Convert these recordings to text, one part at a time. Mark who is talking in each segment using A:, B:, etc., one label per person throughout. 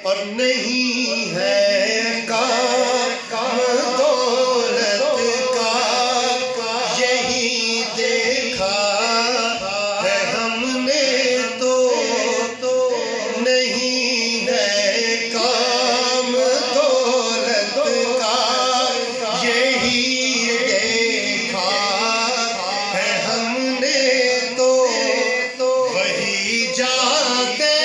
A: اور نہیں ہے کام دولت کا یہی دیکھا ہے ہم نے تو نہیں ہے کام دولت کا یہی دیکھا ہے ہم نے تو وہی جاتے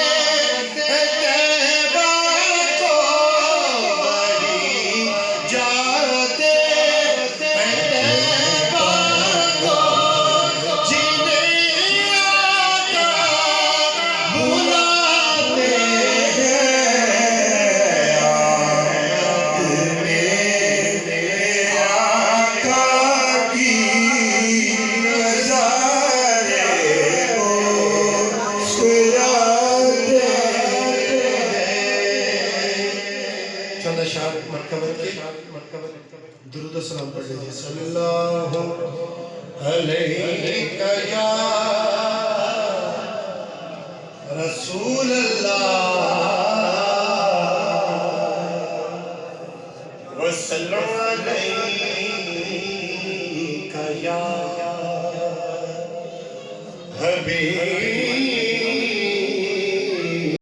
A: درود و سلام پڑھ لیجیے صلی اللہ علیہ یا رسول اللہ وسلم علیہ یا حبیب